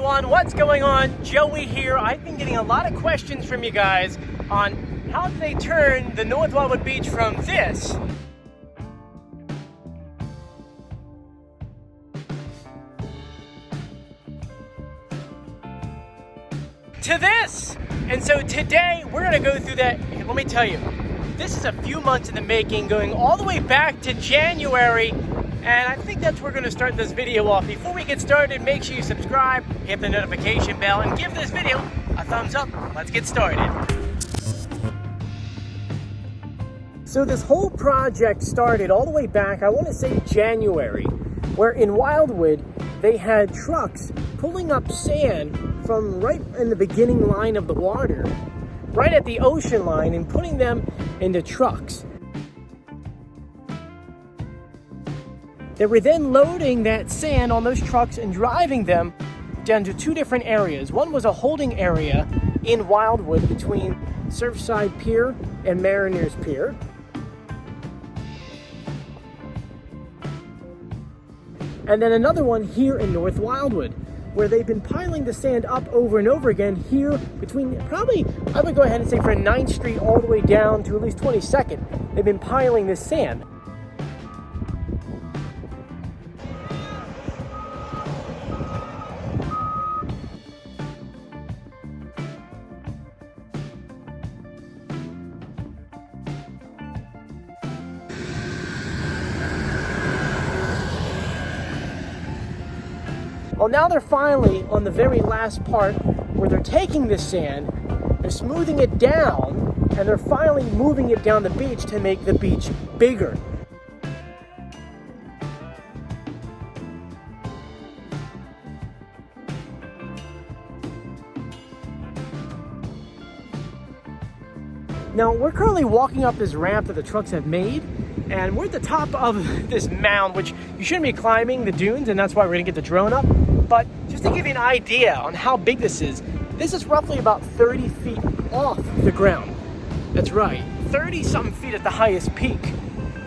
everyone, what's going on? Joey here. I've been getting a lot of questions from you guys on how do they turn the North Wildwood beach from this to this. And so today we're gonna go through that. And let me tell you, this is a few months in the making, going all the way back to January. And I think that's where we're gonna start this video off. Before we get started, make sure you subscribe, hit the notification bell, and give this video a thumbs up. Let's get started. So this whole project started all the way back, I wanna say January, where in Wildwood, they had trucks pulling up sand from right in the beginning line of the water, right at the ocean line, and putting them into trucks. They were then loading that sand on those trucks and driving them down to two different areas. One was a holding area in Wildwood between Surfside Pier and Mariners Pier. And then another one here in North Wildwood, where they've been piling the sand up over and over again here between probably, I would go ahead and say from 9th Street all the way down to at least 22nd. They've been piling this sand. Well, now they're finally on the very last part where they're taking this sand, they're smoothing it down, and they're finally moving it down the beach to make the beach bigger. Now, we're currently walking up this ramp that the trucks have made, and we're at the top of this mound, which you shouldn't be climbing the dunes, and that's why we're gonna get the drone up. But just to give you an idea on how big this is roughly about 30 feet off the ground. That's right, 30-something feet at the highest peak.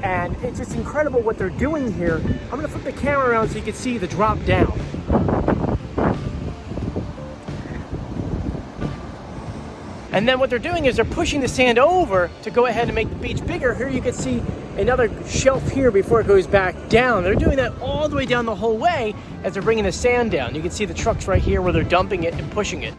And it's just incredible what they're doing here. I'm gonna flip the camera around so you can see the drop down. And then what they're doing is they're pushing the sand over to go ahead and make the beach bigger. Here you can see another shelf here before it goes back down. They're doing that all the way down the whole way as they're bringing the sand down. You can see the trucks right here where they're dumping it and pushing it.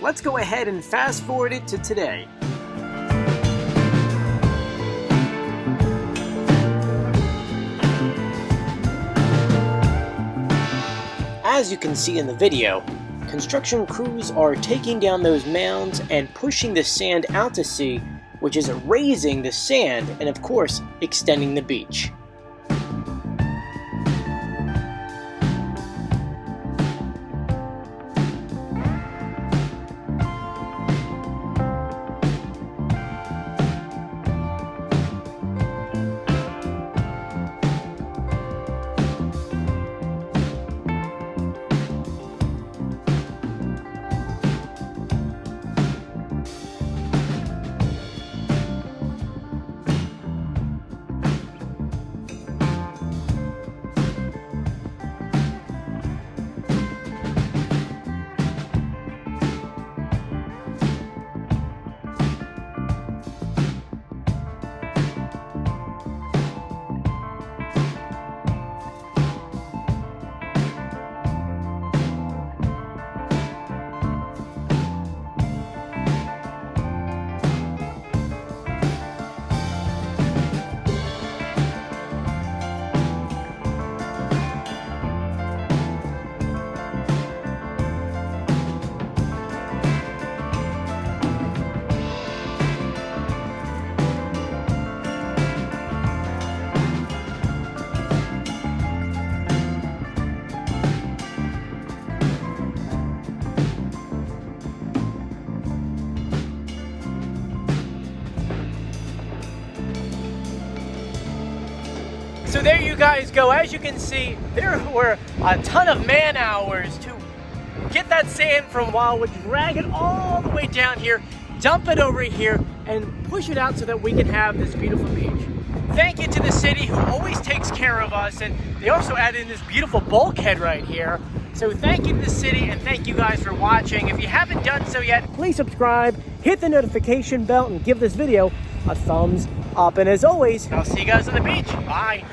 Let's go ahead and fast forward it to today. As you can see in the video, construction crews are taking down those mounds and pushing the sand out to sea, which is raising the sand and of course extending the beach. So there you guys go. As you can see, there were a ton of man hours to get that sand from Wildwood, drag it all the way down here, dump it over here, and push it out so that we can have this beautiful beach. Thank you to the city who always takes care of us, and they also added in this beautiful bulkhead right here. So thank you to the city, and thank you guys for watching. If you haven't done so yet, please subscribe, hit the notification bell, and give this video a thumbs up. And as always, I'll see you guys on the beach. Bye.